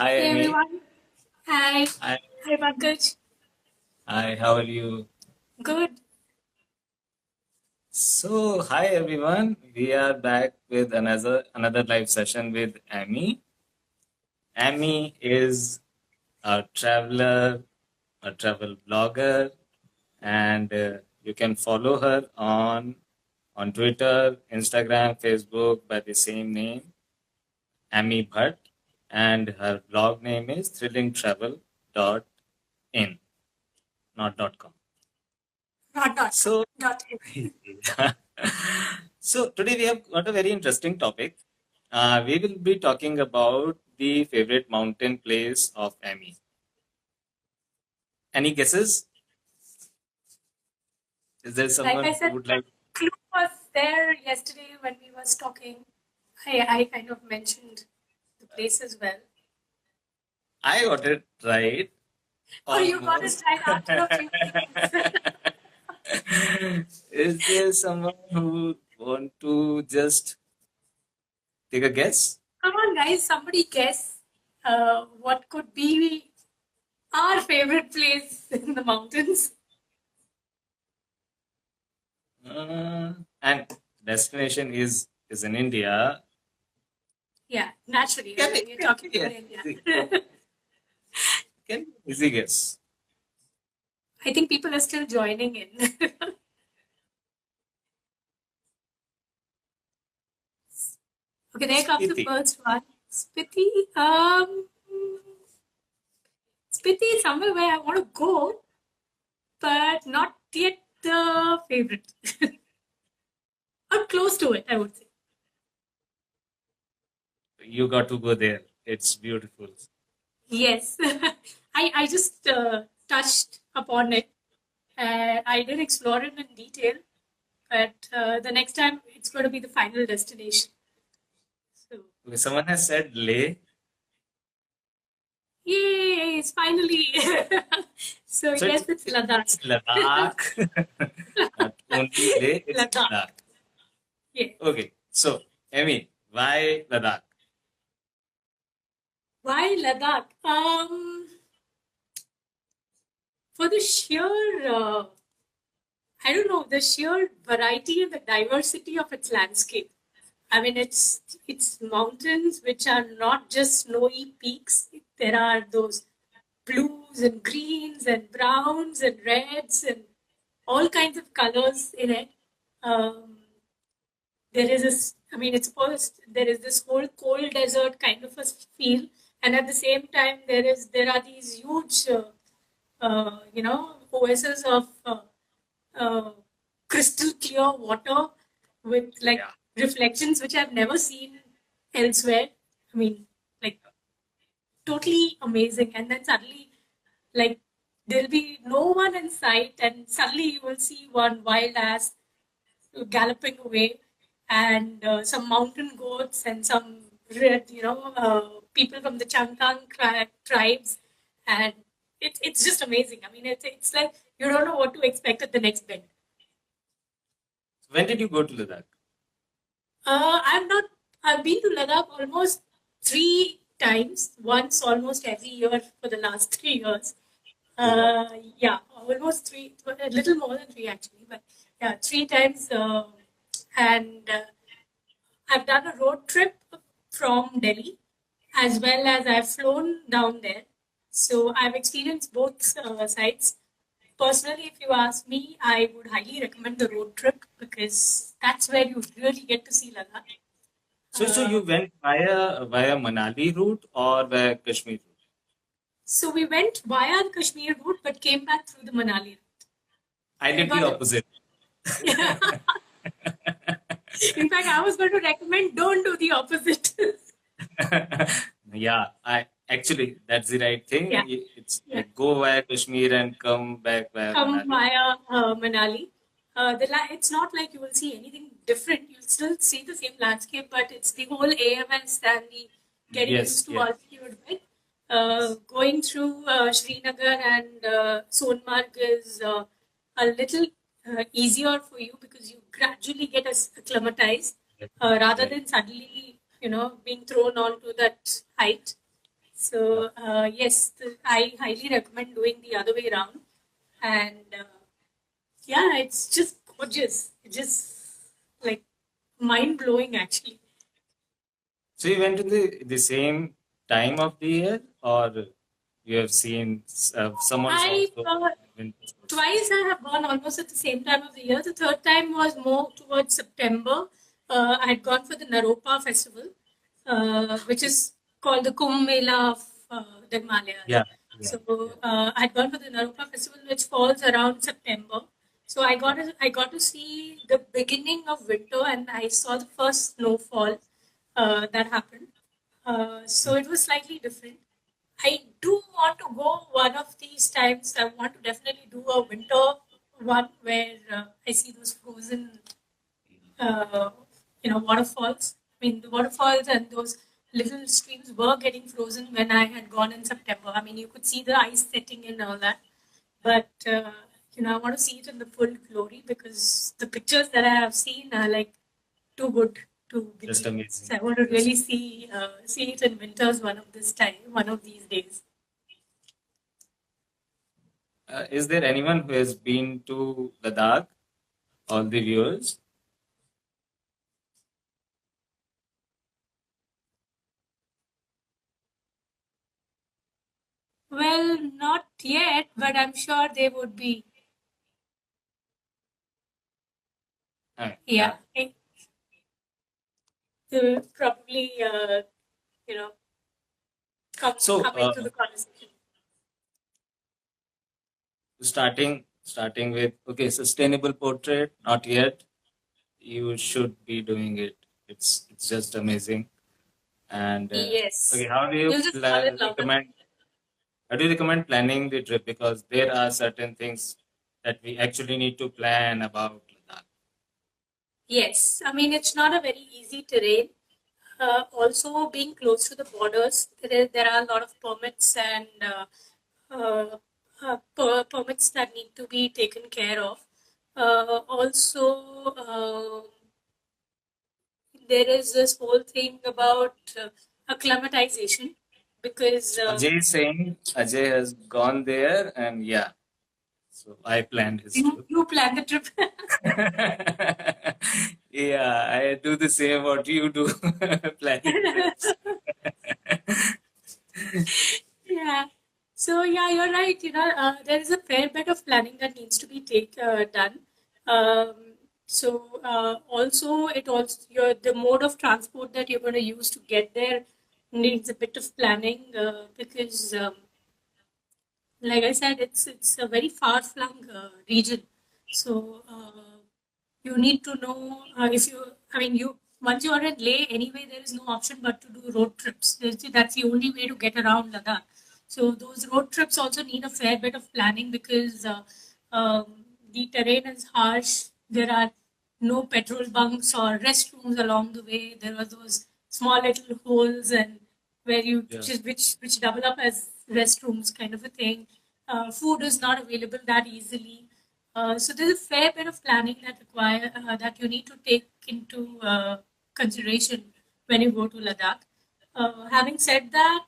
Hi, Hey Amy. everyone. Hi. Hi. Hi Pankaj. Hi, how are you? Good. So, hi everyone. We are back with another live session with Amy. Amy is a traveler, a travel blogger, and you can follow her on Twitter, Instagram, Facebook by the same name, Amy Bhatt, and her blog name is thrillingtravel.in, not .com. Dot. So, Dot. so today we have got a very interesting topic. We will be talking about the favorite mountain place of Amy. Any guesses? Is there Like I someone who said, would like? Clue was there yesterday when we was talking. I kind of mentioned the place as well. I got it right, Oh, you got it almost. right after a few things. Is there someone who want to just take a guess? Come on, guys. Somebody guess what could be our favorite place in the mountains. And destination is in India. Yeah, naturally. I Can mean, it, we're can, talking yeah, about India. easy. Can easy guess. I think people are still joining in. Okay, there comes the Spiti. first one. Spiti. Spiti is somewhere where I want to go, but not yet the favorite. Or close to it, I would say. You got to go there. It's beautiful. Yes. I just touched upon it. I didn't explore it in detail, but the next time it's going to be the final destination. So, Okay, someone has said Leh. yay, it's finally. So, So yes, it's Ladakh. it's Ladakh. Not only Leh, it's Ladakh. Ladakh. Yeah. Okay, so Amy, why Ladakh? Why Ladakh? For the sheer, I don't know, the sheer variety and the diversity of its landscape. I mean, it's mountains which are not just snowy peaks. There are those blues and greens and browns and reds and all kinds of colors in it. Um, there is this, I mean, it's supposed there is this whole cold desert kind of a feel, and at the same time, there are these huge, oases of uh, crystal clear water with like Yeah. reflections which I've never seen elsewhere. I mean, like totally amazing. And then suddenly, like, there'll be no one in sight, and suddenly you will see one wild ass galloping away, and some mountain goats and some people from the Changtang tribes, and it's just amazing. I mean, it's like you don't know what to expect at the next bend. When did you go to Ladakh? I'm not. I've been to Ladakh almost 3 times. Once almost every year for the last 3 years. Oh wow. Yeah, almost three, a little more than three actually, but yeah, 3 times. And I've done a road trip from Delhi as well as I've flown down there. So I've experienced both sides. Personally, if you ask me, I would highly recommend the road trip because that's where you really get to see Ladakh. So you went via Manali route or via Kashmir route? So we went via the Kashmir route but came back through the Manali I route. did the But opposite. in fact, I was going to recommend don't do the opposite. Yeah, I actually that's the right thing. Yeah, It's yeah. like go via Kashmir and come back via Come Manali. via Manali. It's not like you will see anything different. You'll still see the same landscape, but it's the whole AMS and the getting Yes, used to yes. altitude, right? Going through Srinagar and Sonmarg is a little easier for you because you gradually get acclimatized Right. rather Right. than suddenly, being thrown onto that height. So yes, I highly recommend doing the other way around. And yeah, it's just gorgeous. It's just like mind blowing, actually. So you went to the same time of the year, or you have seen someone I also went twice I have gone almost at the same time of the year. The third time was more towards September. I had gone for the Naropa festival, which is called the Kumbh Mela of the Himalayas. Yeah, yeah, So yeah. I had gone for the Naropa festival, which falls around September. So I got to see the beginning of winter, and I saw the first snowfall that happened. So it was slightly different. I do want to go one of these times. I want to definitely do a winter one where I see those frozen, uh, waterfalls. I mean, the waterfalls and those little streams were getting frozen when I had gone in September. I mean, you could see the ice setting and all that. But, I want to see it in the full glory because the pictures that I have seen are like too good to Just believe. amazing. So I want to Just really see it in winters one of these days. is there anyone who has been to Ladakh? All the viewers? Well, not yet, but I'm sure they would be. Yeah, they will probably, you know, So, come into the conversation. starting with, okay, sustainable portrait, not yet. You should be doing it. It's just amazing. And okay, Yes, how do you you'll just fall in love with it. recommend? How do you recommend planning the trip? Because there are certain things that we actually need to plan about Ladakh. Yes, I mean it's not a very easy terrain. Also, being close to the borders, there are a lot of permits and permits that need to be taken care of. Also, there is this whole thing about acclimatization because So Ajay is saying Ajay has gone there, and yeah, so I planned his trip. you plan the trip. Yeah, I do the same what you do, planning trips. Yeah. So yeah, you're right. There is a fair bit of planning that needs to be done. Um, also, it also the mode of transport that you're going to use to get there needs a bit of planning because, like I said, it's a very far flung region. So you need to know if you. I mean, you once you are in Leh anyway, there is no option but to do road trips. That's the only way to get around Ladakh. So those road trips also need a fair bit of planning because the terrain is harsh. There are no petrol bunks or restrooms along the way. There are those small little holes and where you Yeah. which double up as restrooms kind of a thing. Food is not available that easily. So there's a fair bit of planning that you need to take into consideration when you go to Ladakh. Having said that,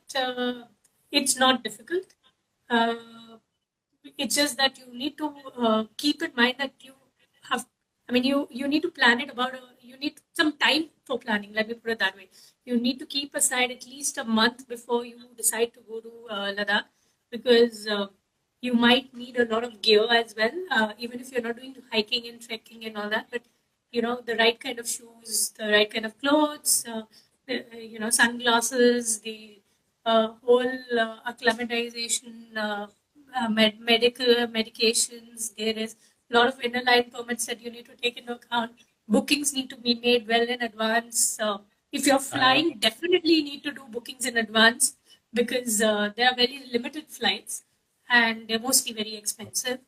it's not difficult. Uh, it's just that you need to keep in mind that you have. I mean, you need to plan it about. You need some time for planning. Let me put it that way. You need to keep aside at least a month before you decide to go to Ladakh because you might need a lot of gear as well. Even if you're not doing hiking and trekking and all that, but the right kind of shoes, the right kind of clothes, sunglasses, the whole acclimatization, medical medications. There is a lot of inner line permits that you need to take into account. Bookings need to be made well in advance. If you're flying, definitely need to do bookings in advance because there are very limited flights and they're mostly very expensive.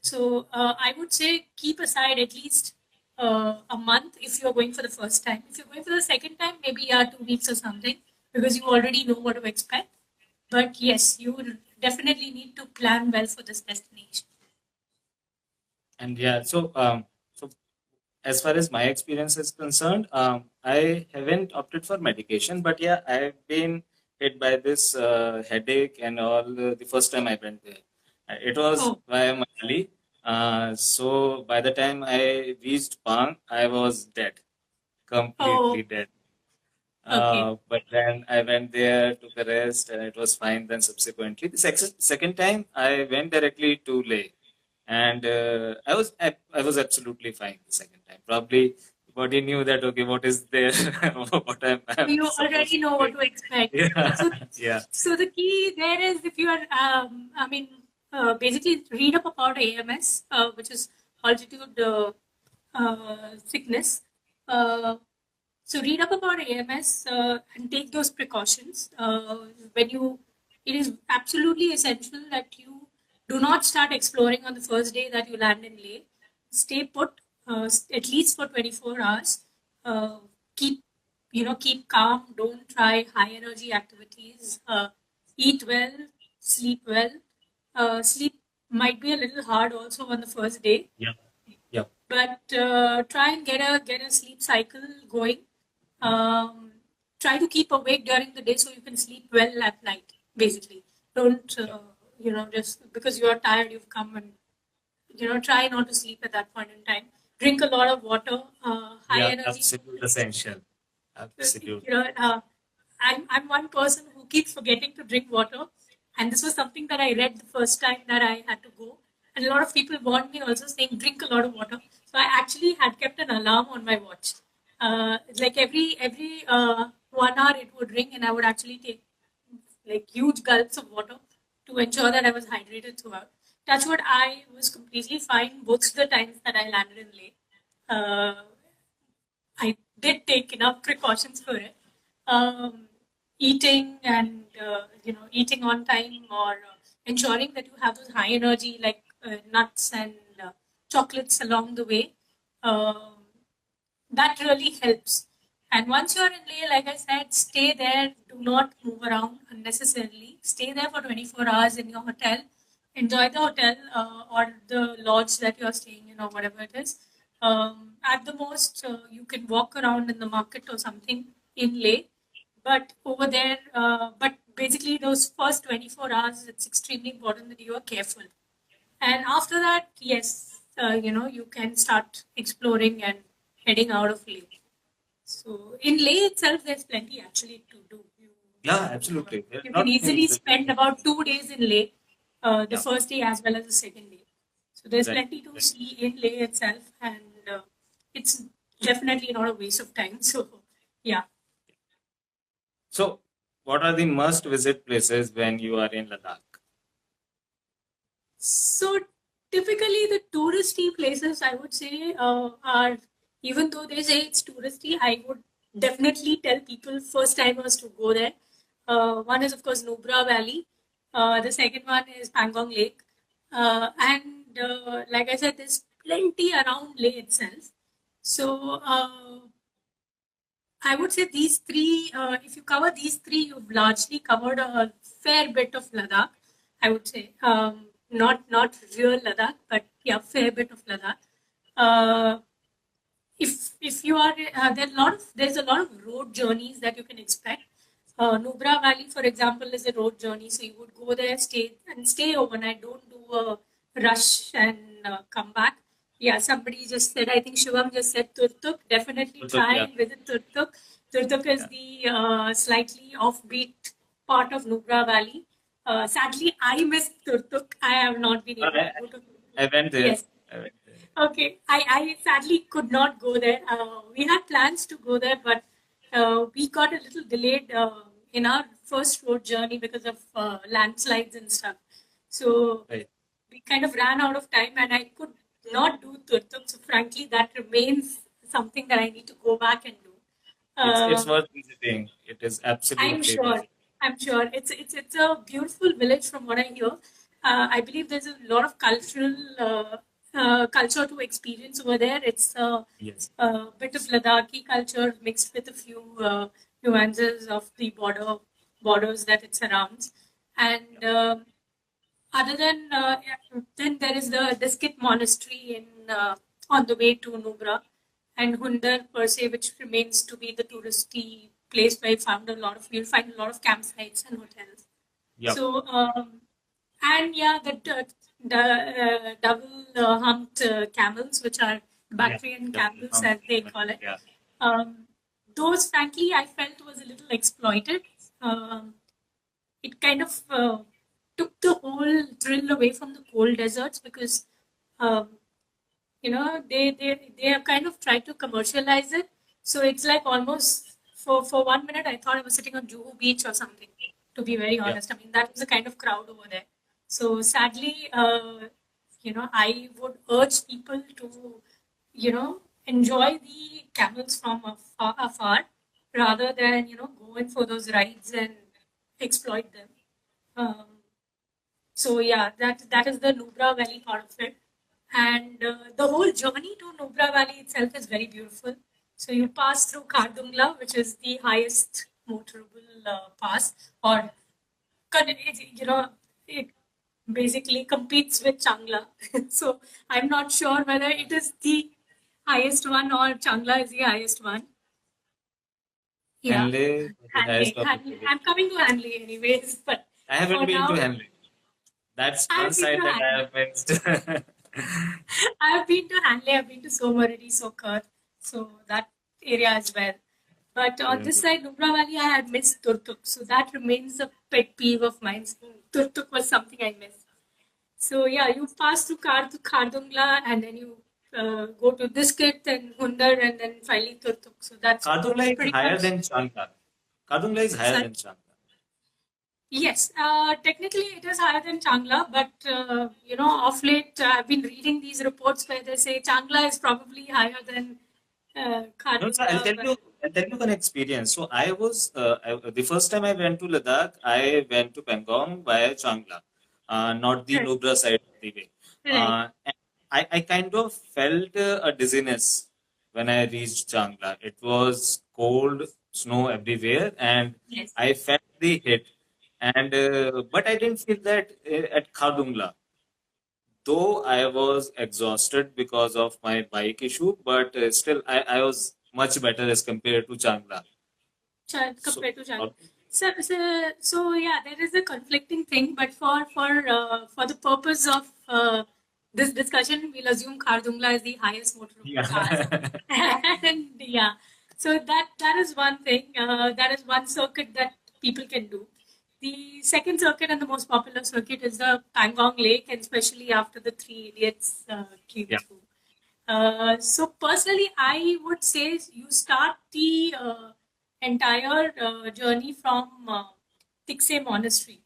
So I would say keep aside at least a month if you're going for the first time. If you're going for the second time, maybe 2 weeks or something because you already know what to expect. But yes, you will definitely need to plan well for this destination. And yeah, so as far as my experience is concerned, I haven't opted for medication, but yeah, I've been hit by this headache and all the first time I went there. It was Oh, via Manali. So by the time I reached Pang, I was dead, oh, completely dead. okay. But then I went there, took a rest, and it was fine. Then subsequently, the second time I went directly to Leh, and I was absolutely fine the second time. Probably the body knew that okay, what is there, what I'm You supposed already to know what do. to expect. Yeah, So, yeah, so the key there is if you are, basically read up about AMS, which is altitude sickness. Uh, so read up about AMS and take those precautions. When you, it is absolutely essential that you do not start exploring on the first day that you land in Leh. Stay put at least for 24 hours. Uh, keep keep calm. Don't try high energy activities. Eat well, sleep well. Sleep might be a little hard also on the first day, yeah, yeah. but try and get a sleep cycle going. Um, Try to keep awake during the day so you can sleep well at night. Basically, don't just because you are tired, you've come and try not to sleep at that point in time. Drink a lot of water. High Yeah, energy absolute food. essential. uh, Absolute. you know, uh, I'm one person who keeps forgetting to drink water, and this was something that I read the first time that I had to go. And a lot of people warned me also saying drink a lot of water. So I actually had kept an alarm on my watch. It's like every 1 hour it would ring, and I would actually take like huge gulps of water to ensure that I was hydrated throughout. That's what I was completely fine both the times that I landed in Leh. Uh, I did take enough precautions for it. Um, Eating and eating on time or ensuring that you have those high energy like nuts and chocolates along the way. Um, that really helps. And once you're in Leh, like I said, stay there. Do not move around unnecessarily. Stay there for 24 hours in your hotel. Enjoy the hotel or the lodge that you're staying in or whatever it is. At the most, you can walk around in the market or something in Leh. But over there, but basically those first 24 hours, it's extremely important that you are careful. And after that, yes, you can start exploring and heading out of Leh. So in Leh itself, there's plenty actually to do. Yeah, absolutely. There are You a lot can of easily things that you spend can. about 2 days in Leh, the Yeah, first day as well as the second day. So there's right, plenty to right. see in Leh itself, and it's definitely not a waste of time. So yeah. So, what are the must visit places when you are in Ladakh? So typically, the touristy places I would say are, even though they say it's touristy, I would definitely tell people first timers to go there. One is of course Nubra Valley. The second one is Pangong Lake, and like I said, there's plenty around Leh itself. So I would say these three. If you cover these three, you've largely covered a fair bit of Ladakh. I would say not real Ladakh, but yeah, fair bit of Ladakh. Uh, if you are there's a lot of road journeys that you can expect. Nubra Valley, for example, is a road journey, so you would go there, stay overnight. Don't do a rush and come back. Yeah, somebody just said. I think Shivam just said Turtuk. Definitely Kutuk, try yeah, and visit Turtuk. Turtuk is yeah. the slightly offbeat part of Nubra Valley. Sadly, I missed Turtuk. I have not been able I, to go to Turtuk. I went there. Yes. I went there. Okay, I sadly could not go there. We had plans to go there, but we got a little delayed in our first road journey because of landslides and stuff. So Right. we kind of ran out of time, and I could not do Turtuk. So frankly, that remains something that I need to go back and do. It's Um, worth visiting. It is I'm absolutely worth. sure. I'm sure it's a beautiful village from what I hear. I believe there's a lot of culture to experience over there. It's Yes. a bit of Ladakhi culture mixed with a few nuances of the borders that it surrounds. And other than yeah, then there is the Diskit Monastery in on the way to Nubra, and Hundar per se, which remains to be the touristy place where you'll find a lot of campsites and hotels. Yep. So, and yeah, the double humped camels, which are Bactrian camels, as they call it. Yeah. Those, frankly, I felt was a little exploited. It kind of took the whole thrill away from the cold deserts because, they have kind of tried to commercialize it. So it's like almost for 1 minute, I thought I was sitting on Juhu Beach or something. To be very honest, I mean that was the kind of crowd over there. So sadly, I would urge people to, enjoy the camels from afar rather than go in for those rides and exploit them. Um, so yeah, that is the Nubra Valley part of it, and the whole journey to Nubra Valley itself is very beautiful. So you pass through Kardungla, which is the highest motorable pass, or it basically competes with Changla. So I'm not sure whether it is the highest one or Changla is the highest one. Yeah, Hanle, the highest of the Hanley. village. I'm coming to Hanley anyways, but I haven't for been now, to Hanle. That's one I've been side to that I Hanley. have missed. I've been to Hanley, I've been to Somaradi, Sokar, so that area as well. But on this side, Nubra Valley, I had missed Turtuk, so that remains a pet peeve of mine. So Turtuk was something I missed. So yeah, you pass through Kardungla and then you go to Diskit and Hundar and then finally Turtuk. So that's Kardungla is pretty higher much. than Changla. Kardungla is higher Sorry? than Changla. Yes, technically it is higher than Changla, but of late I've been reading these reports where they say Changla is probably higher than No, sir, I'll tell Kardungla. you. I'll tell you an experience. So the first time I went to Ladakh, I went to Pangong via Changla, not the Right. Nubra side of the way. And I kind of felt a dizziness when I reached Changla. It was cold, snow everywhere, and Yes. I felt the hit. And but I didn't feel that at Khardungla. Though I was exhausted because of my bike issue, but still I was much better as compared to Changla. So, Compared to Changla. So yeah, there is a conflicting thing, but for the purpose of this discussion, we'll assume Khardungla is the highest motorable pass. yeah. And yeah, so that is one thing. That is one circuit that people can do. The second circuit and the most popular circuit is the Pangong Lake, and especially after the Three Idiots came Yeah. through. So personally, I would say you start the entire journey from Tikse Monastery.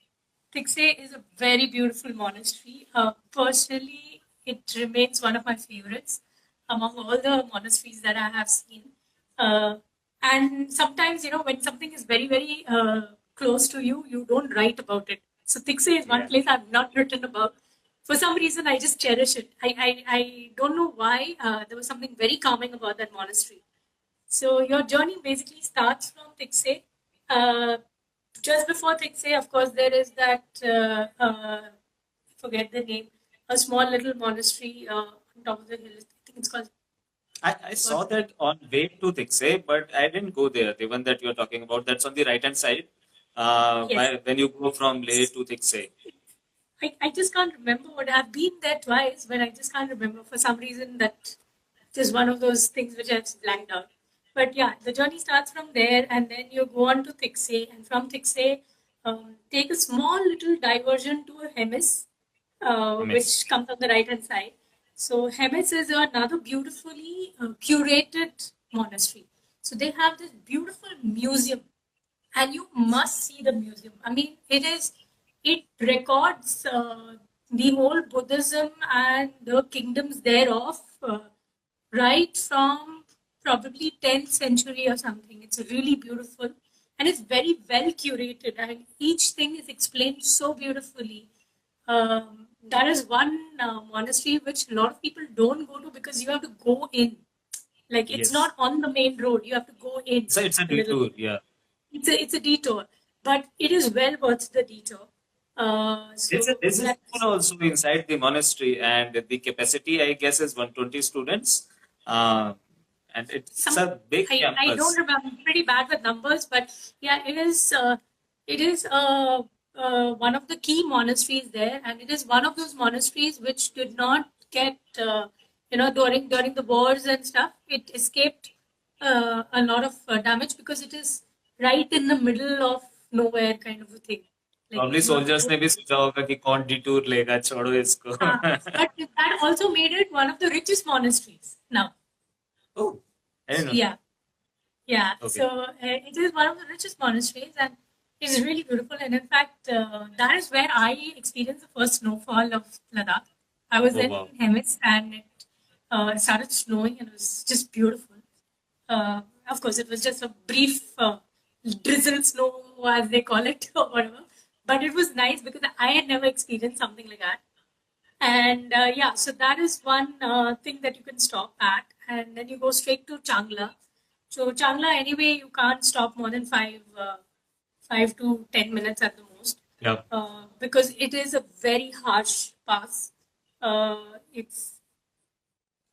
Tikse is a very beautiful monastery. Personally, it remains one of my favorites among all the monasteries that I have seen. And sometimes, when something is very, very close to you, you don't write about it. So Tikse is one Yeah. place I've not written about. For some reason, I just cherish it. I don't know why. There was something very calming about that monastery. So your journey basically starts from Tikse. Just before Tikse, of course, there is that, forget the name, a small little monastery on top of the hill. I think it's called. I saw that on way to Tikse, but I didn't go there. The one that you're talking about, that's on the right hand side. Yes. When you go from Leh to Tikse. I just can't remember what I've been there twice, but I just can't remember for some reason that just one of those things which I've blanked out. But yeah, the journey starts from there, and then you go on to Tikse, and from Tikse, take a small little diversion to a Hemis, Hemis. which comes on the right hand side. So Hemis is another beautifully curated monastery. So they have this beautiful museum, and you must see the museum. I mean, it records the whole Buddhism and the kingdoms thereof, right from probably 10th century or something. It's really beautiful and it's very well curated, and each thing is explained so beautifully. That is one monastery which a lot of people don't go to because you have to go in. Like it's Yes. not on the main road. You have to go in. So it's a little detour, bit. yeah. It's a detour, but it is well worth the detour. There's a school also inside the monastery, and the capacity, I guess, is 120 students. and it's Some a big I campus. don't remember. I'm pretty bad with numbers, but yeah, it is one of the key monasteries there, and it is one of those monasteries which did not get during the wars and stuff. It escaped a lot of damage because it is right in the middle of nowhere, kind of a thing. Like Probably you have to soldiers go. ने भी सोचा होगा कि कौन detour लेगा, छोड़ो इसको. But that also made it one of the richest monasteries now. Oh, I didn't know. Yeah. Yeah, Okay. so it is one of the richest monasteries and it's really beautiful. And in fact, that is where I experienced the first snowfall of Ladakh. I was Oh, in wow. Hemis and it started snowing and it was just beautiful. Of course, it was just a brief drizzle snow, as they call it, or whatever. But it was nice because I had never experienced something like that. And yeah, so that is one thing that you can stop at. And then you go straight to Changla. So Changla, anyway, you can't stop more than 5 to 10 minutes at the most, Yeah. because it is a very harsh pass. It's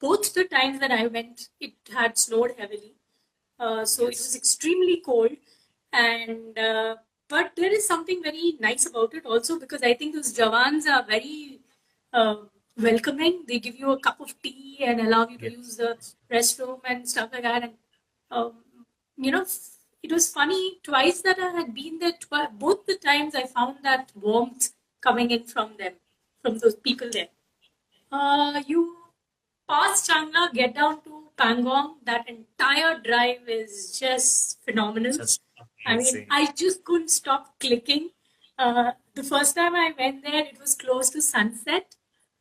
both the times that I went, it had snowed heavily, so it was extremely cold. And but there is something very nice about it also because I think those Jawans are very welcoming. They give you a cup of tea and allow you to use the restroom and stuff like that. And um, it was funny twice that I had been there. Both the times I found that warmth coming in from them, from those people there. You pass Changla, get down to Pangong. That entire drive is just phenomenal. Just I mean, amazing. I just couldn't stop clicking. The first time I went there, it was close to sunset,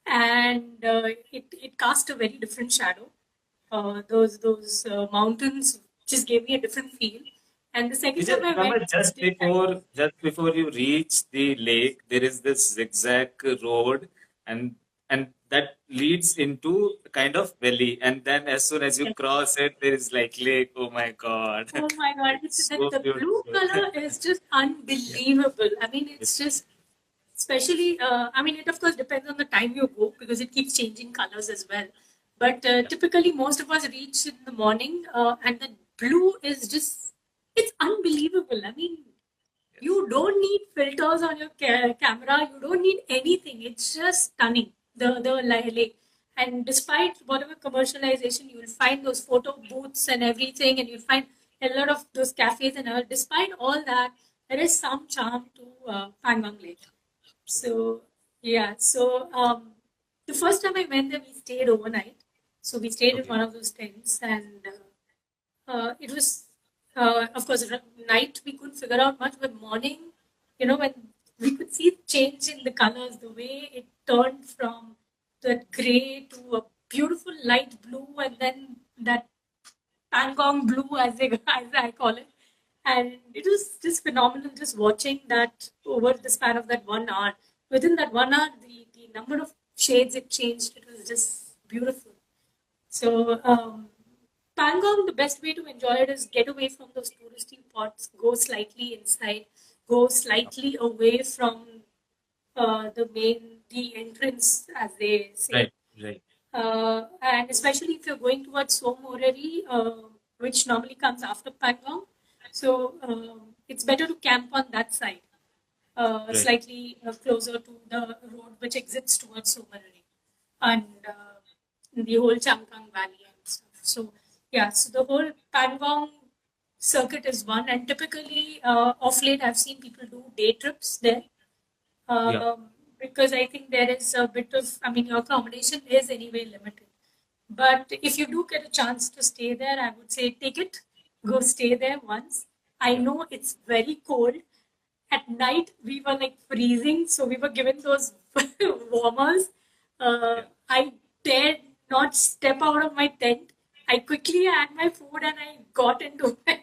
and it cast a very different shadow. Those mountains just gave me a different feel. And the second You just time I remember went, just before you reach the lake, there is this zigzag road, and that leads into a kind of valley. And then as soon as you cross it, there is like lake. Oh my God. oh my God, So the blue beautiful. color is just unbelievable. I mean, it's just, especially, I mean, it of course depends on the time you go because it keeps changing colors as well. But typically, most of us reach in the morning, and the blue is just, it's unbelievable. I mean, you don't need filters on your camera. You don't need anything. It's just stunning. The lake. And despite whatever commercialization, you will find those photo booths and everything, and you'll find a lot of those cafes and all. Despite all that, there is some charm to Pangong Lake. So yeah, so the first time I went there, we stayed overnight. So we stayed in Okay. one of those tents, and it was, of course, night we couldn't figure out much, but morning, when we could see the change in the colors, the way it turned from that gray to a beautiful light blue, and then that Pangong blue, as I call it. And it was just phenomenal just watching that over the span of that 1 hour. Within that 1 hour, the number of shades it changed, it was just beautiful. So, Pangong, the best way to enjoy it is get away from those touristy spots, go slightly inside, go slightly away from the entrance, as they say. Right, right. And especially if you're going towards Somorari, which normally comes after Pangong. So it's better to camp on that side, Right. slightly closer to the road which exits towards Somorari and the whole Chamkang Valley and stuff. So yeah, so the whole Pangong circuit is one, and typically of late I've seen people do day trips there. Yeah. Because I think there is a bit of, I mean, your accommodation is anyway limited. But if you do get a chance to stay there, I would say take it, go stay there once. I know it's very cold. At night, we were like freezing, so we were given those warmers. I dared not step out of my tent. I quickly had my food and I got into my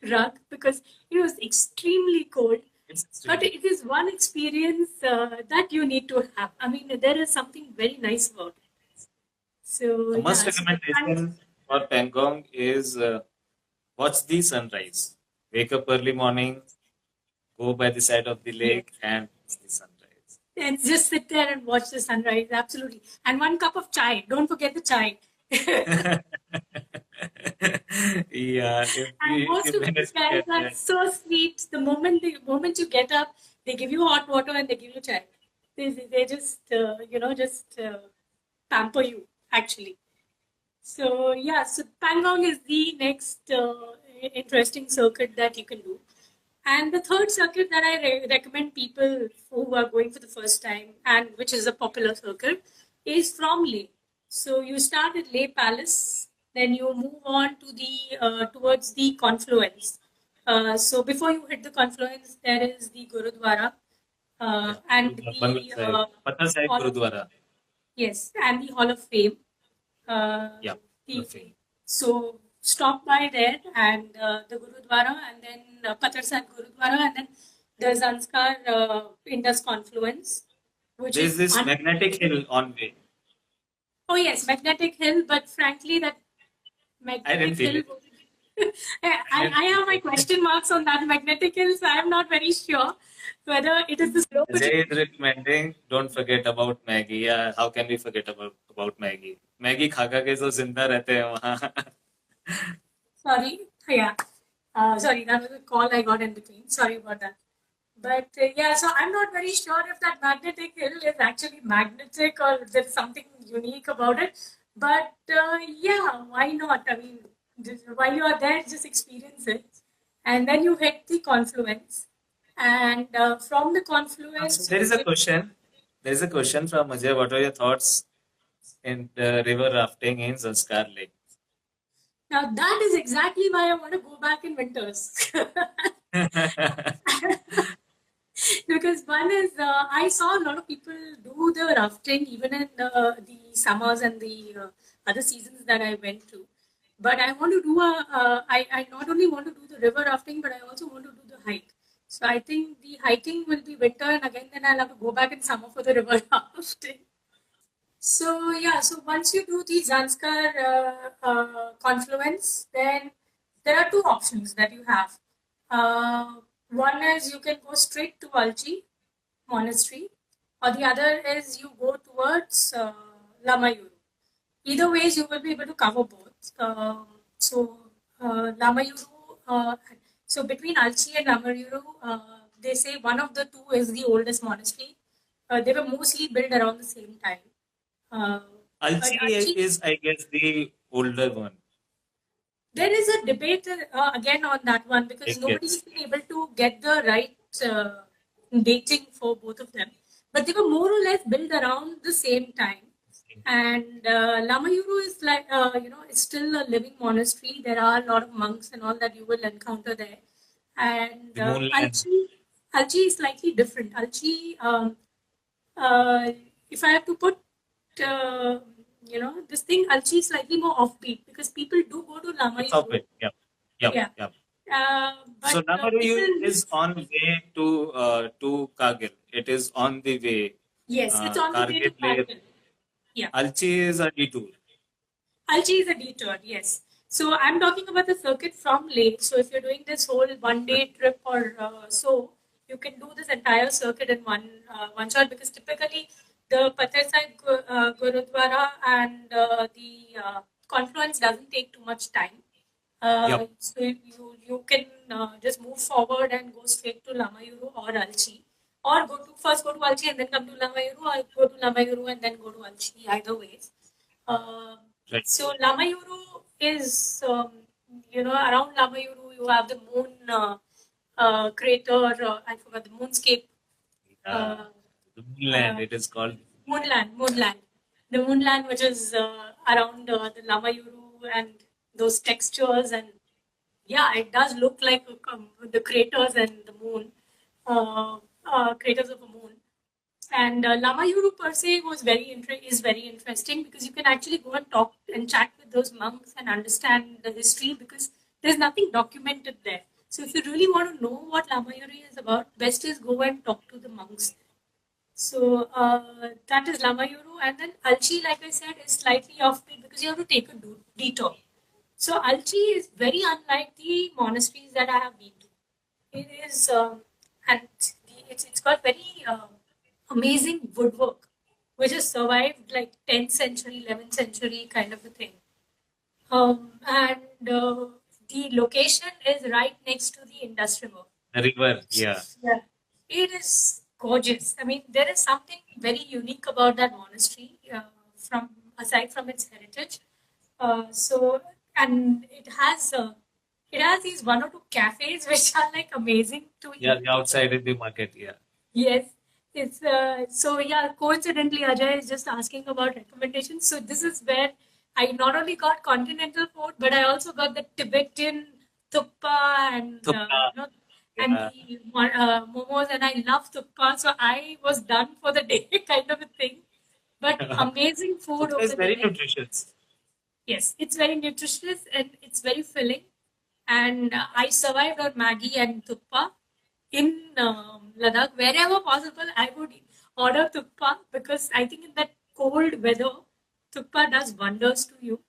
rug because it was extremely cold. It's But extremely. it is one experience that you need to have. I mean, there is something very nice about it. So A must yeah, so the recommendation for Pangong is watch the sunrise. Wake up early morning, go by the side of the yes, lake, and watch the sunrise. and just sit there and watch the sunrise. Absolutely, and one cup of chai. Don't forget the chai. Yeah, if And we most if of we these just guys get are that. so sweet. The moment you get up, they give you hot water and they give you chai. They just pamper you actually. So yeah, so Pangong is the next interesting circuit that you can do. And the third circuit that I recommend people who are going for the first time, and which is a popular circuit, is from Leh. So you start at Leh Palace, then you move on to the towards the confluence. So before you hit the confluence, there is the Gurudwara Yeah, and Gurudwara, Bangal the Sahib, Patna Sahib Hall of Gurudwara. yes, and the Hall of Fame. Uh, Yeah, the, nothing. so stop by there and the Gurudwara and then Patar Sahib Gurudwara and then the Zanskar Indus confluence, which There's is this magnetic hill on way. oh yes, Magnetic Hill, but frankly that I didn't Magnetic feel Hill. it. I didn't I feel have my it. question marks on that Magnetic Hill, so I am not very sure whether it is the slope which Ajay is recommending, don't forget about Maggie. Yeah, how can we forget about Maggie? Maggie खा खा के जो जिंदा रहते हैं वहाँ. sorry, yeah. Sorry, that was a call I got in between. Sorry about that. But yeah, so I'm not very sure if that magnetic hill is actually magnetic or there's something unique about it. But yeah, why not? I mean, while you are there, just experience it. And then you hit the confluence. And from the So confluence, there you is a hit. question. There is a question from Ajay. What are your thoughts in the river rafting in Zanskar Lake? Now, that is exactly why I want to go back in winters. Because one is I saw a lot of people do the rafting even in the summers and the other seasons that I went to. But I want to do I not only want to do the river rafting, but I also want to do the hike. So I think the hiking will be winter, and again, then I'll have to go back in summer for the river rafting. So yeah, so once you do the Zanskar confluence, then there are two options that you have. One is you can go straight to Alchi monastery, or the other is you go towards Lamayuru. Either ways, you will be able to cover both. Lamayuru, so between Alchi and Lamayuru, they say one of the two is the oldest monastery. They were mostly built around the same time. Uh, but Alchi Alchi, is, I guess, the older one, there is a debate again on that one I because nobody's guess. been able to get the right dating for both of them. But they were more or less built around the same time. And Lamayuru is like, it's still a living monastery. There are a lot of monks and all that you will encounter there. And The moonland. Alchi is slightly different. Alchi, uh, if I have to put, uh, this thing, Alchi is slightly more offbeat because people do go to It's of Lamayuru. it. Yep. Yep. Yeah. Yep. But So people Namaru live, is on way to Kargil. It is on the way. yes, it's on the way to Kargil Leh. Kargil. Yeah. Alchi is a detour. Alchi is a detour, yes. So I'm talking about the circuit from Leh. So if you're doing this whole one day trip or so, you can do this entire circuit in one shot because typically the Patna Sahib Gurudwara and the confluence doesn't take too much time. Yep. So you can just move forward and go straight to Lamayuru or Alchi, or first go to Alchi and then come to Lamayuru, or go to Lamayuru and then go to Alchi. Either ways. Uh, Right. so Lamayuru is, around Lamayuru you have the moon crater. I forgot the moonscape. Uh, The moonland. It is called. Moonland. The Moonland, which is around the Lamayuru and those textures, and yeah, it does look like the craters and the moon, craters of a moon. And Lamayuru per se is very interesting because you can actually go and talk and chat with those monks and understand the history because there's nothing documented there. So if you really want to know what Lamayuru is about, best is go and talk to the monks. So that is Lamayuru, and then Alchi, like I said, is slightly offbeat because you have to take a detour. So Alchi is very unlike the monasteries that I have been to. It is, and it's got very amazing woodwork, which has survived like 10th century, 11th century kind of a thing. And the location is right next to the Indus River. The river, yeah. Yeah, it is gorgeous. I mean, there is something very unique about that monastery, from aside from its heritage. So, and it has these one or two cafes which are like amazing to Yeah, eat. the outside in the market, yeah. Yes, it's so yeah. Coincidentally, Ajay is just asking about recommendations. So this is where I not only got continental food, but I also got the Tibetan thukpa and Thuppa, and yeah. the momos, and I love thukpa. So I was done for the day, kind of a thing. But amazing food Thuppa is over very there. nutritious. Yes, it's very nutritious and it's very filling. And I survived on Maggie and Thukpa in Ladakh. Wherever possible, I would order Thukpa because I think in that cold weather, Thukpa does wonders to you.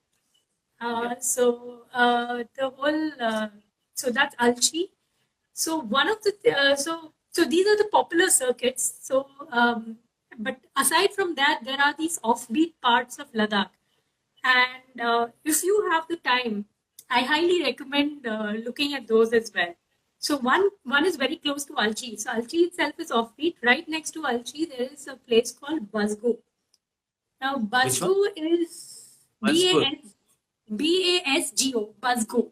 Yeah. The whole so that's Alchi. So one of the so these are the popular circuits. But aside from that, there are these offbeat parts of Ladakh, and if you have the time, I highly recommend looking at those as well. So one is very close to Alchi. So Alchi itself is offbeat. Right next to Alchi, there is a place called Basgo. Now Which one? Basgo is Buzzgood. Basgo. Basgo.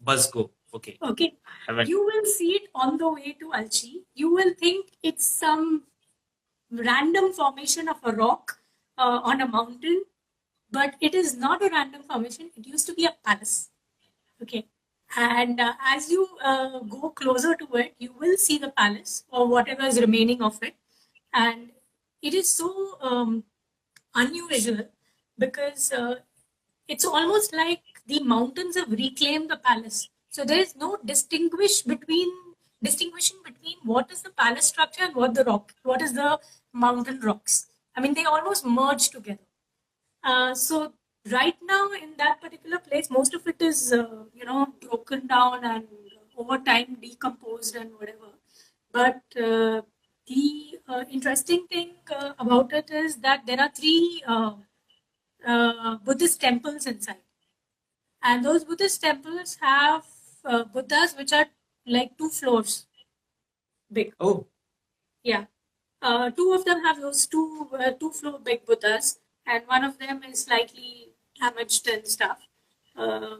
Buzzgo. Okay. Okay. Haven't. You will see it on the way to Alchi. You will think it's some random formation of a rock on a mountain, but it is not a random formation. It used to be a palace. Okay. And as you go closer to it, you will see the palace or whatever is remaining of it. And it is so unusual because it's almost like the mountains have reclaimed the palace. So there is no distinguishing between what is the palace structure and what is the mountain rocks. I mean, they almost merge together. So right now in that particular place, most of it is broken down and over time decomposed and whatever. But the interesting thing about it is that there are three Buddhist temples inside, and those Buddhist temples have Buddhas which are like 2 floors big. Oh, Yeah. Two of them have those two-floor big Buddhas, and one of them is slightly damaged and stuff. Uh,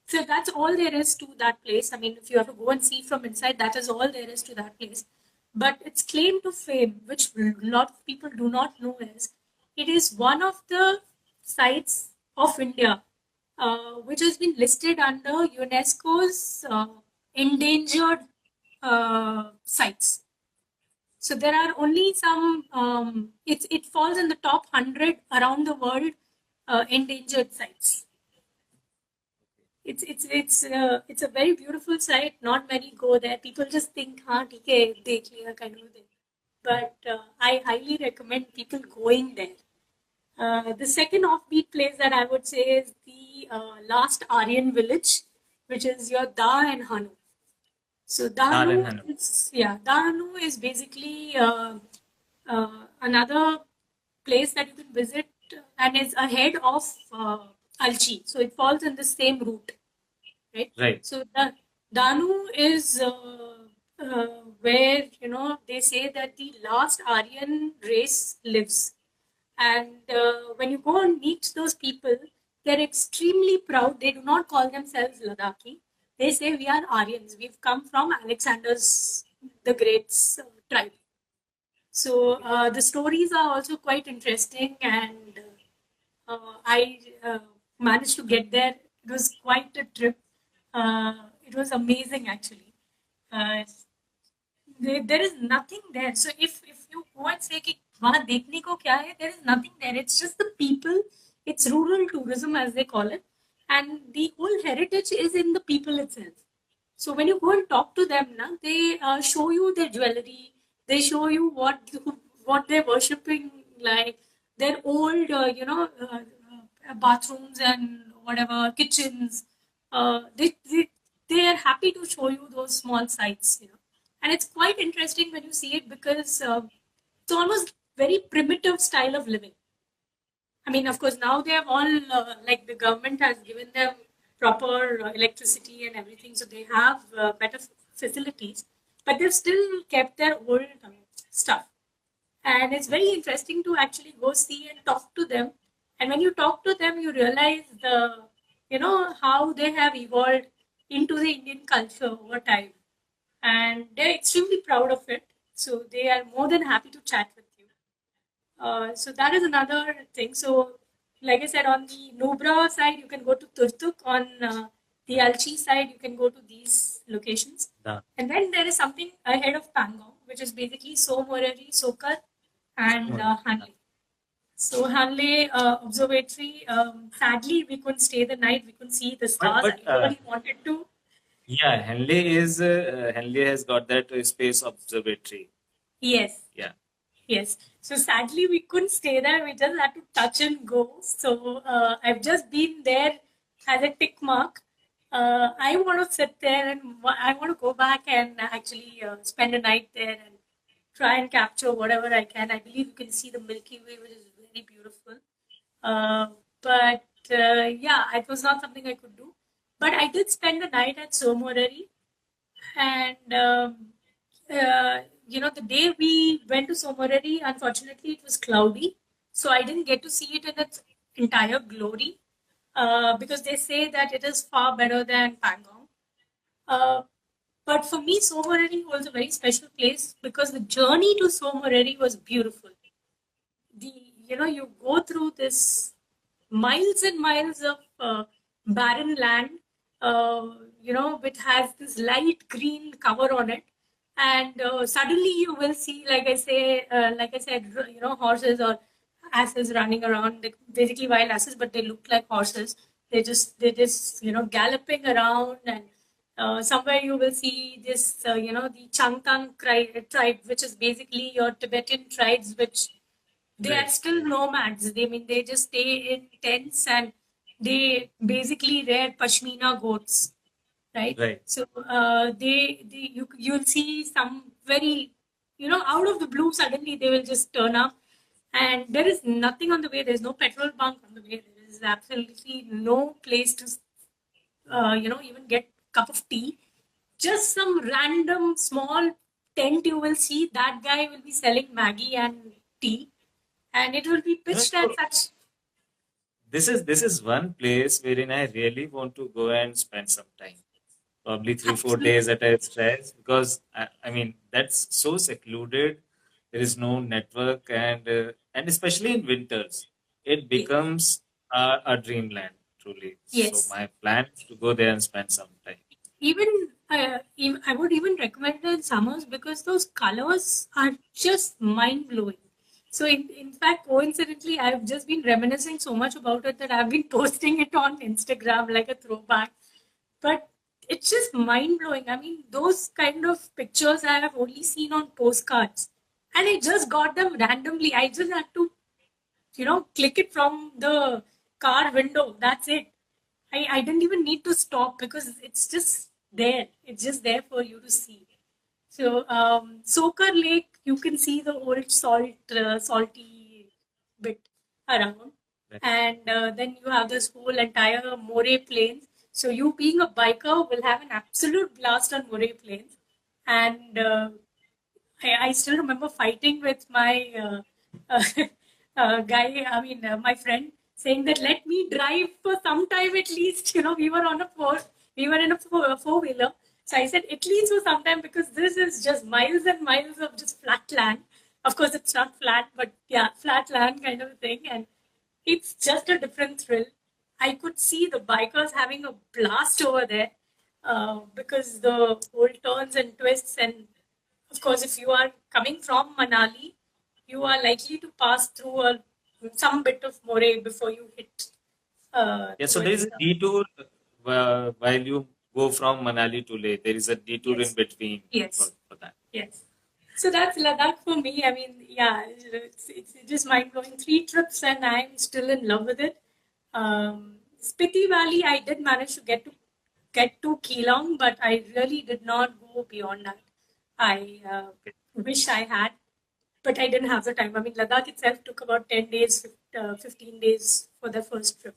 so that's all there is to that place. I mean, if you have to go and see from inside, that is all there is to that place. But its claim to fame, which a lot of people do not know, is it is one of the sites of India which has been listed under UNESCO's endangered sites. So there are only some. It falls in the top 100 around the world endangered sites. It's a very beautiful site. Not many go there. People just think, "हाँ ठीक है, देख लिया," kind of thing. But I highly recommend people going there. The second offbeat place that I would say is the last Aryan village, which is your Da and Hanu. So Naren Hanu. Dahanu is basically another place that you can visit and is ahead of Alchi. So it falls in the same route, right? Right. So the Danu is where they say that the last Aryan race lives, and when you go and meet those people, they're extremely proud. They do not call themselves Ladakhi. They say we are Aryans. We've come from Alexander's the Great's tribe. So the stories are also quite interesting, and I managed to get there. It was quite a trip. It was amazing, actually. Uh, there is nothing there. So if you go and say कि वहाँ देखने को क्या है, there is nothing there. It's just the people. It's rural tourism as they call it, and the whole heritage is in the people itself. So when you go and talk to them, na, they show you their jewelry. They show you what they're worshipping, like their old, bathrooms and whatever kitchens. They are happy to show you those small sites, and it's quite interesting when you see it because it's almost very primitive style of living. I mean, of course, now they have all, like the government has given them proper electricity and everything, so they have better facilities, but they've still kept their old stuff. And it's very interesting to actually go see and talk to them. And when you talk to them, you realize how they have evolved into the Indian culture over time. And they're extremely proud of it. So they are more than happy to chat with you. So that is another thing. So, like I said, on the Nubra side, you can go to Turtuk. On the Alchi side, you can go to these locations. Yeah. And then there is something ahead of Pangong, which is basically Somorari, Sokar, and Hanle. So Hanle Observatory, sadly, we couldn't stay the night. We couldn't see the stars. But I really wanted to. yeah, Henley has got that space observatory. Yes. Yeah. Yes. So sadly, we couldn't stay there. We just had to touch and go. So I've just been there as a tick mark. I want to sit there and I want to go back and actually spend a night there and try and capture whatever I can. I believe you can see the Milky Way, which is very beautiful. But yeah, it was not something I could do. But I did spend the night at Somorari, and the day we went to Somorari, unfortunately, it was cloudy, so I didn't get to see it in its entire glory, because they say that it is far better than Pangong. But for me, Somorari was a very special place because the journey to Somorari was beautiful. You go through this miles and miles of barren land, which has this light green cover on it, and suddenly you will see, like I said, horses or asses running around, basically wild asses, but they look like horses. They just galloping around, and somewhere you will see this, the Changtang tribe, which is basically your Tibetan tribes, which they are still nomads. They just stay in tents and they basically rear pashmina goats, right? Right. So you'll see some very, out of the blue, suddenly they will just turn up, and there is nothing on the way. There's no petrol bunk on the way. There is absolutely no place to, even get a cup of tea. Just some random small tent you will see. That guy will be selling Maggie and tea, and it will be pitched at such. This is one place wherein I really want to go and spend some time, probably 3 4 days at a stretch, because I mean that's so secluded. There is no network, and especially in winters, it becomes a dreamland truly. Yes. So my plan is to go there and spend some time. Even I would even recommend it in summers because those colors are just mind blowing. So in fact, coincidentally, I've just been reminiscing so much about it that I've been posting it on Instagram like a throwback. But it's just mind blowing. I mean, those kind of pictures I have only seen on postcards, and I just got them randomly. I just had to, click it from the car window. That's it. I didn't even need to stop because it's just there. It's just there for you to see. So, Sokar Lake, you can see the old salty bit around. Right. And then you have this whole entire Moray Plains. So, you being a biker will have an absolute blast on Moray Plains. And I still remember fighting with my guy, my friend, saying that let me drive for some time at least. We were in a four-wheeler. So I said, at least for some time, because this is just miles and miles of just flat land. Of course, it's not flat, but yeah, flat land kind of thing. And it's just a different thrill. I could see the bikers having a blast over there, because the whole turns and twists. And of course, if you are coming from Manali, you are likely to pass through some bit of Moray before you hit. Yeah, so there is a detour while you go from Manali to Leh. There is a detour in between. Yes. For that. Yes. So that's Ladakh for me. I mean, yeah, it's just mind blowing. 3 trips and I'm still in love with it. Spiti Valley, I did manage to get to Keelong, but I really did not go beyond that. I wish I had. but I didn't have the time. I mean, Ladakh itself took about 10 days, 15 days for the first trip.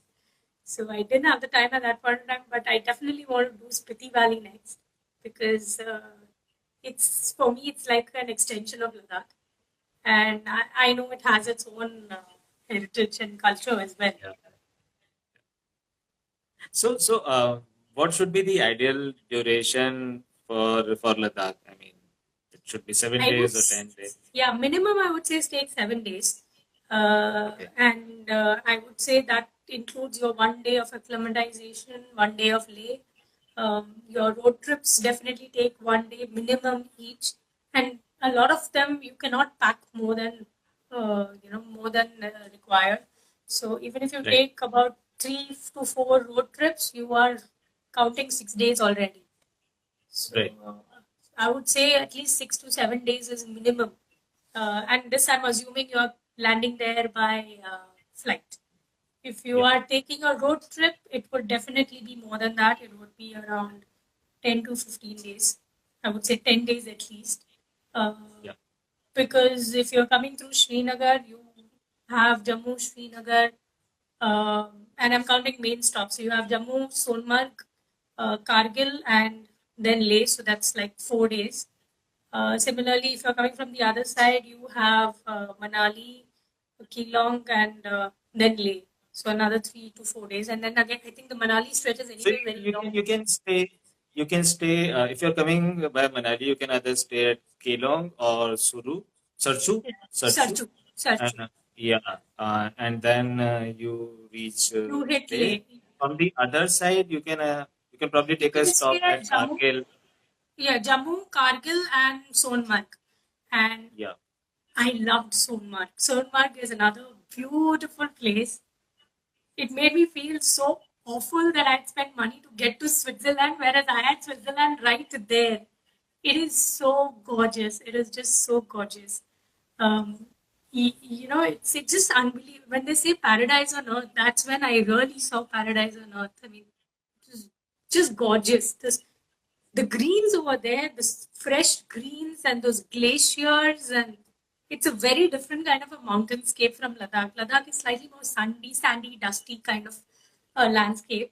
So I didn't have the time at that point in time, but I definitely want to do Spiti Valley next because it's for me, it's like an extension of Ladakh. And I know it has its own heritage and culture as well. Yeah. So, what should be the ideal duration for Ladakh? I mean, it should be seven I would, days or 10 days. yeah, minimum I would say take 7 days. Okay. And I would say that includes your 1 day of acclimatization, 1 day of lay. Your road trips definitely take 1 day minimum each, and a lot of them you cannot pack more than required. So even if you Right. take about 3 to 4 road trips, you are counting 6 days already. So Right. I would say at least 6 to 7 days is minimum. And this I'm assuming you're landing there by flight. If you Yeah. are taking a road trip, it would definitely be more than that. It would be around 10 to 15 days. I would say 10 days at least. Uh, Yeah. because if you're coming through Srinagar, you have Jammu, Srinagar, and I'm counting main stops. So you have Jammu, Sonmarg, Kargil, and then Leh. So that's like 4 days. Similarly, if you're coming from the other side, you have Manali, Keelong, and then Leh. So another 3 to 4 days, and then again, I think the Manali stretch is So anyway very long. you can stay if you're coming by Manali, you can either stay at Kelong or Sarchu, Sarchu, Sarchu. and yeah, and then you reach You hit Leh. Leh. From the other side, you can probably You take a can stay stop at at Jammu. Kargil. Yeah, Jammu, Kargil, and Sonmarg. And Yeah. I loved Sonmarg. Sonmarg is another beautiful place. It made me feel so awful that I'd spent money to get to Switzerland, whereas I had Switzerland right there. It is so gorgeous. It is just so gorgeous. Um, it's just unbelievable. When they say paradise on earth, that's when I really saw paradise on earth. I mean, just gorgeous. The greens over there, the fresh greens and those glaciers, and it's a very different kind of a mountainscape from Ladakh. Ladakh is slightly more sandy, dusty kind of landscape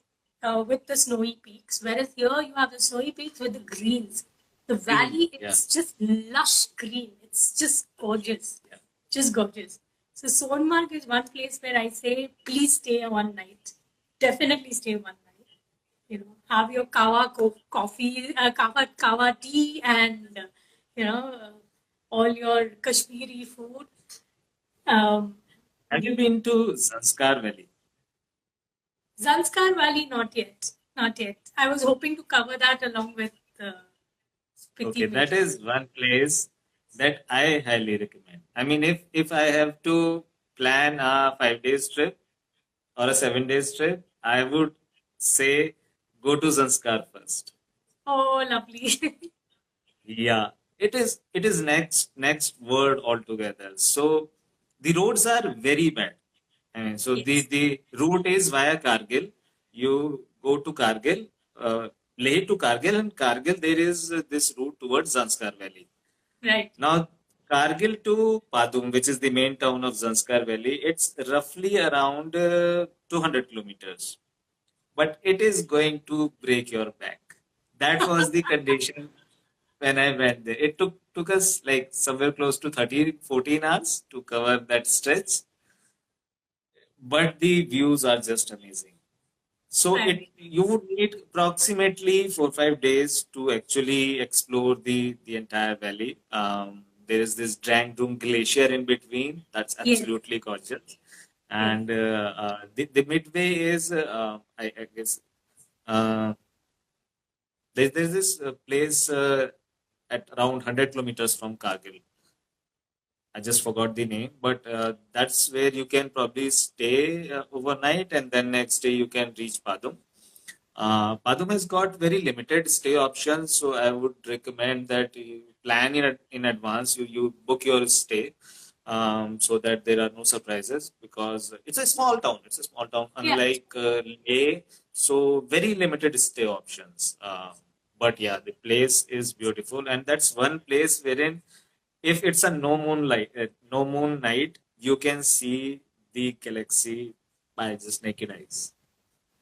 with the snowy peaks, whereas here you have the snowy peaks with the greens. The valley, Yeah. it's just lush green. It's just gorgeous, Yeah. just gorgeous. So Sonmarg is one place where I say, please stay one night. Definitely stay one night. Have your coffee, kawa tea, and all your Kashmiri food. Um, Have you been to Zanskar Valley? Zanskar Valley, not yet, not yet. I was hoping to cover that along with Spiti Okay, that Valley. is one place that I highly recommend. I mean, if I have to plan a 5 days trip or a 7 days trip, I would say go to Zanskar first. Oh, lovely. Yeah, it is next word altogether. So the roads are very bad. I mean, so the Yes, the route is via Kargil. You go to Kargil, Leh to Kargil, and Kargil there is this route towards Zanskar Valley. right. Now, Kargil to Padum, which is the main town of Zanskar Valley, it's roughly around 200 kilometers. But it is going to break your back. That was the condition when I went there. It took us like somewhere close to 13, 14 hours to cover that stretch, but the views are just amazing. So I agree. you would need approximately 4 or 5 days to actually explore the entire valley. There is this Drang Dung Glacier in between. That's Yes, absolutely gorgeous. yes. And the midway is, I guess, uh, there's this place at around 100 kilometers from Kargil. I just forgot the name, but that's where you can probably stay overnight, and then next day you can reach Padum. Padum has got very limited stay options, so I would recommend that you plan in advance. You book your stay so that there are no surprises because it's a small town. It's a small town, Yeah, unlike Leh, so very limited stay options. But yeah, the place is beautiful, and that's one place wherein if it's a no moon night, you can see the galaxy by just naked eyes.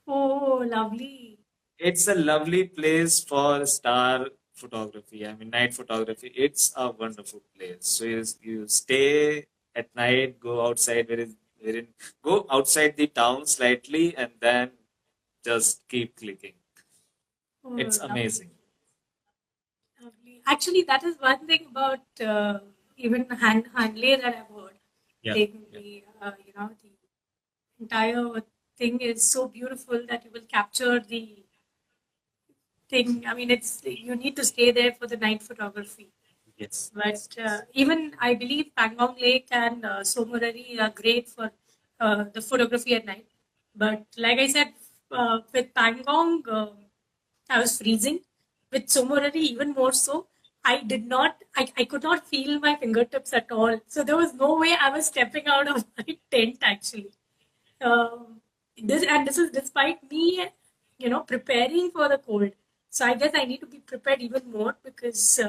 Oh, lovely. It's a lovely place for star photography. I mean, night photography. It's a wonderful place. So you stay at night, go outside, go outside the town slightly, and then just keep clicking. Oh, It's lovely. amazing. Lovely. Actually, that is one thing about even Hanley that I've heard. Yeah, yeah. The entire thing is so beautiful that you will capture the thing. I mean, it's you need to stay there for the night photography. Yes, But yes, yes. even I believe Pangong Lake and Somorari are great for the photography at night. But like I said, with Pangong, I was freezing. With Somorari, even more so. I could not feel my fingertips at all. So there was no way I was stepping out of my tent actually. Um, this is despite me, preparing for the cold. So I guess I need to be prepared even more because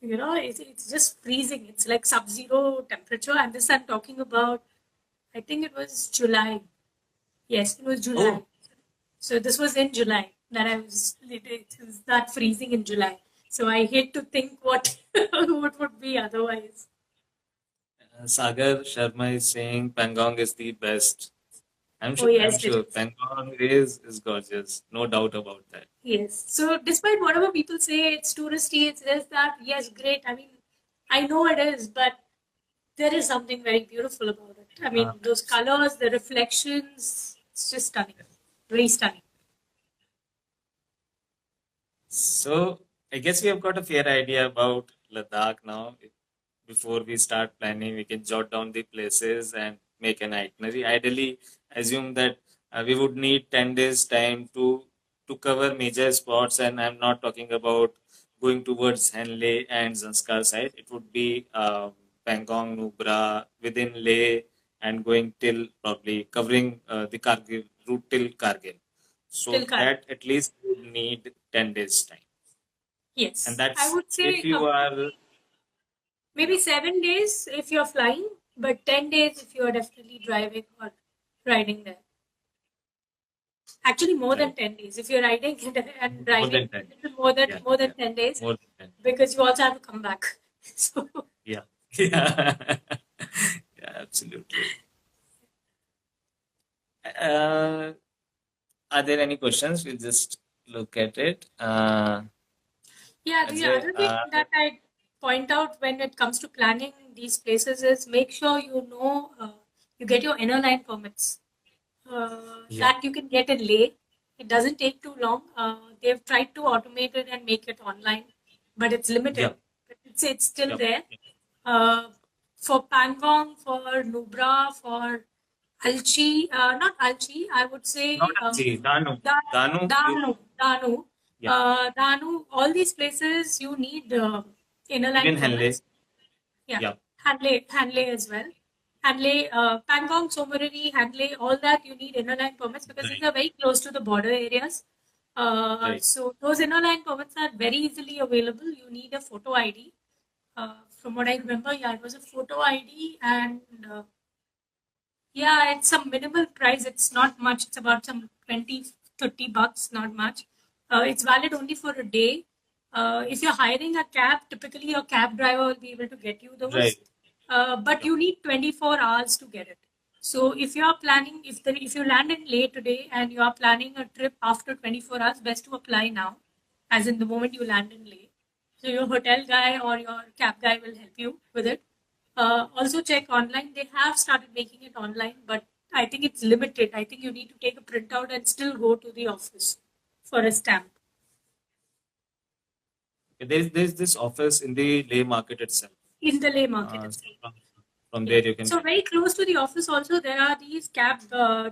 it's just freezing. It's like sub-zero temperature, and this I'm talking about. I think it was July. Yes, it was July. Oh, So this was in July that it was that freezing in July. So I hate to think what what would be otherwise. Sagar Sharma is saying Pangong is the best. Oh I'm yes, it sure is. Pangong is gorgeous. No doubt about that. Yes. So despite whatever people say, it's touristy, it's this, that, yes, great. I mean, I know it is, but there is something very beautiful about it. I mean, those Yes. colors, the reflections, it's just stunning. Very stunning. So I guess we have got a fair idea about Ladakh now. Before we start planning, we can jot down the places and make an itinerary. Ideally, assume that we would need 10 days time to cover major spots, and I'm not talking about going towards Henley and Zanskar side. It would be Pangong, Nubra, within Leh, and going till probably covering the Kargil route till Kargil. Till So current. that at least would need 10 days time. And Yes. I that's would if say you are, maybe yeah, 7 days if you're flying, but 10 days if you're definitely driving or riding there. Actually, more than right. 10 days. If you're riding and More driving, than 10. it's more than Yeah, more yeah. than 10 days More than 10. because you also have to come back. So Yeah. Yeah. Yeah, absolutely. Uh, are there any questions? We'll just look at it. yeah, the Ajay, other thing that I point out when it comes to planning these places is make sure you get your inner line permits yeah, that you can get in Leh. It doesn't take too long. They've tried to automate it and make it online, but it's limited. yeah, But it's still yeah. there. Uh, for Pangong, for Nubra, for Alchi, not Alchi, I would Not say actually. Danu. Da- Danu, you, yeah. Danu, all these places you need inner line Even Henley. permits. Yeah, Yeah, Hanley as well. Hanley, Pangong, Somorari, Hanley, all that you need inner line permits because these right, are very close to the border areas. right. So those inner line permits are very easily available. You need a photo ID. From what I remember, yeah, it was a photo ID and yeah, it's a minimal price. It's not much. It's about some 20, $30, not much. It's valid only for a day. If you're hiring a cab, typically your cab driver will be able to get you those. Right. But Yeah, you need 24 hours to get it. So if you're planning, if you land in Leh today and you are planning a trip after 24 hours, best to apply now, as in the moment you land in Leh. So your hotel guy or your cab guy will help you with it. Also check online. They have started making it online, but I think it's limited. I think you need to take a printout and still go to the office for a stamp there's this office in the Leh market itself. in the Leh market So itself. from Yeah. there you can So get very close to the office also there are these cab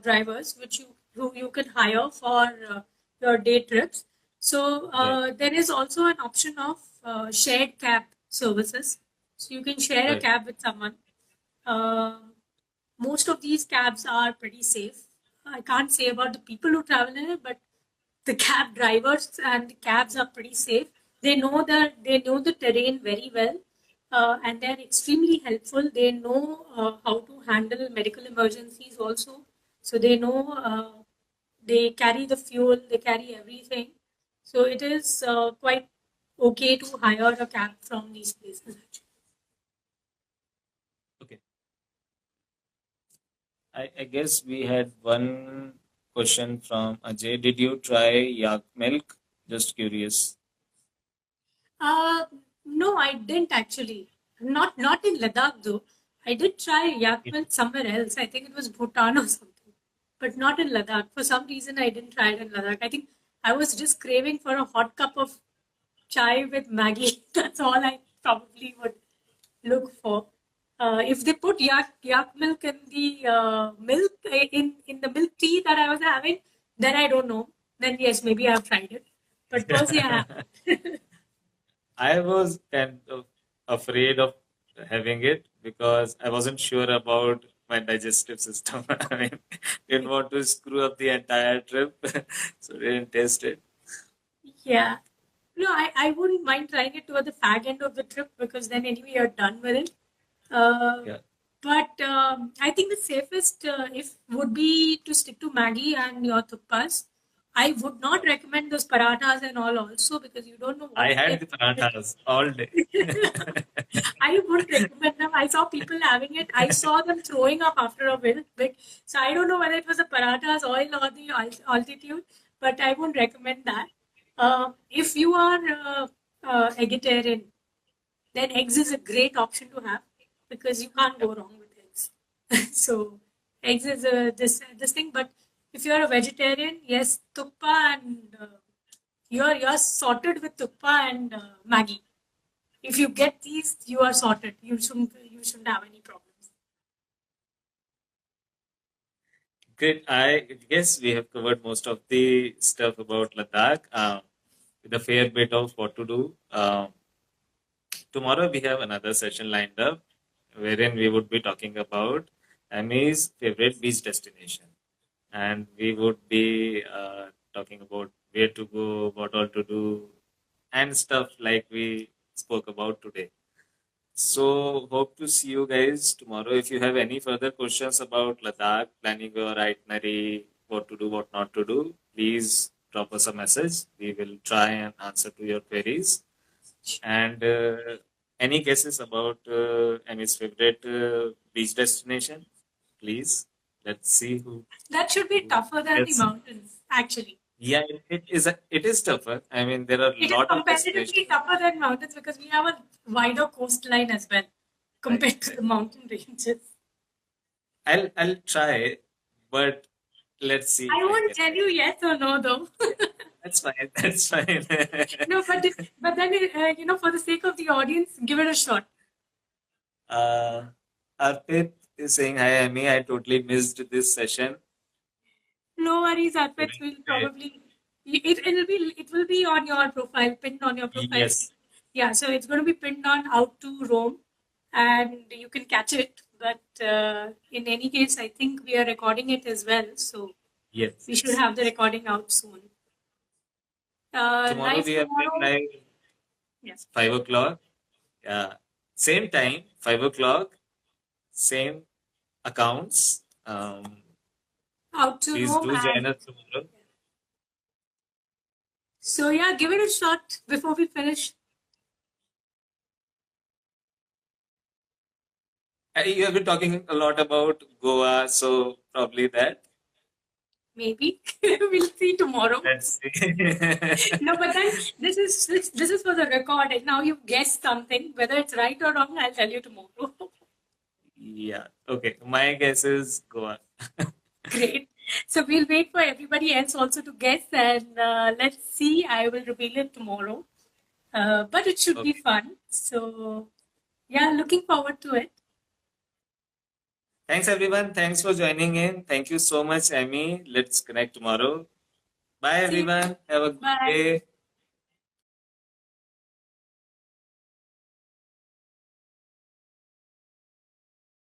drivers which you can hire for your day trips. So right, there is also an option of shared cab services. So you can share a right, cab with someone. Uh, Most of these cabs are pretty safe. I can't say about the people who travel in it, but the cab drivers and the cabs are pretty safe. They know the terrain very well. and they're extremely helpful. They know how to handle medical emergencies also. So they know they carry the fuel, they carry everything. So it is quite okay to hire a cab from these places. Okay. I guess we had one question from Ajay. Did you try yak milk? Just curious. Uh, no, I didn't actually. Not in Ladakh though. I did try yak milk somewhere else. I think it was Bhutan or something, but not in Ladakh. For some reason, I didn't try it in Ladakh. I think I was just craving for a hot cup of chai with Maggie. That's all I probably would look for. If they put yak milk in the milk in the milk tea that I was having, then I don't know. Then yes, maybe I've tried it. But first, yeah. I was kind of afraid of having it because I wasn't sure about my digestive system. I mean, didn't want to screw up the entire trip, so didn't taste it. Yeah. No, I wouldn't mind trying it toward the fag end of the trip because then anyway you're done with it. Yeah. But I think the safest if would be to stick to Maggie and your thuppas. I would not recommend those parathas and all also because you don't know I what had they're the parathas all day. I wouldn't recommend them. I saw people having it. I saw them throwing up after a bit. So I don't know whether it was the paratha's oil or the altitude, but I wouldn't recommend that. If you are vegetarian, then eggs is a great option to have because you can't go wrong with eggs. So eggs is this thing. But if you are a vegetarian, yes, tuppa and you're sorted with tuppa and Maggie. If you get these, you are sorted. You shouldn't have any problems. Great. I guess we have covered most of the stuff about Ladakh with a fair bit of what to do. Tomorrow we have another session lined up wherein we would be talking about Ami's favorite beach destination. And we would be talking about where to go, what all to do, and stuff like we spoke about today. So, hope to see you guys tomorrow. If you have any further questions about Ladakh, planning your itinerary, what to do, what not to do, please drop us a message. We will try and answer to your queries. And any guesses about Ami's favorite beach destination? Please, let's see who. That should be tougher than the Yes. mountains, actually. Yeah, it is tougher. I mean, there are a It is lot of comparatively destinations. tougher than mountains because we have a wider coastline as well compared to the mountain ranges. I'll try, but let's see. I if won't get tell you yes or no though. That's fine. That's fine. No, but then for the sake of the audience, give it a shot. uh, Arpit is saying hi, Amy. I totally missed this session. No worries, Arpit will probably it will be on your profile, pinned on your profile. Yes. Yeah, so it's going to be pinned on Out to Rome, and you can catch it. But in any case, I think we are recording it as well, so Yes. we should have the recording out soon. Tomorrow Live we have tomorrow. live Yes. 5 o'clock. Yeah. Same time, 5 o'clock. Same accounts. Out to Please Rome, do join and us tomorrow. so yeah, give it a shot before we finish. You have been talking a lot about Goa, so probably that. Maybe we'll see tomorrow. Let's see. No, but then this is for the record. And now you've guessed something. Whether it's right or wrong, I'll tell you tomorrow. Yeah. Okay. My guess is Goa. Great. So we'll wait for everybody else also to guess, and let's see. I will reveal it tomorrow. But it should be Okay. fun. So yeah, looking forward to it. Thanks, everyone. Thanks for joining in. Thank you so much, Amy. Let's connect tomorrow. Bye, See you. everyone. Have a good Bye. day.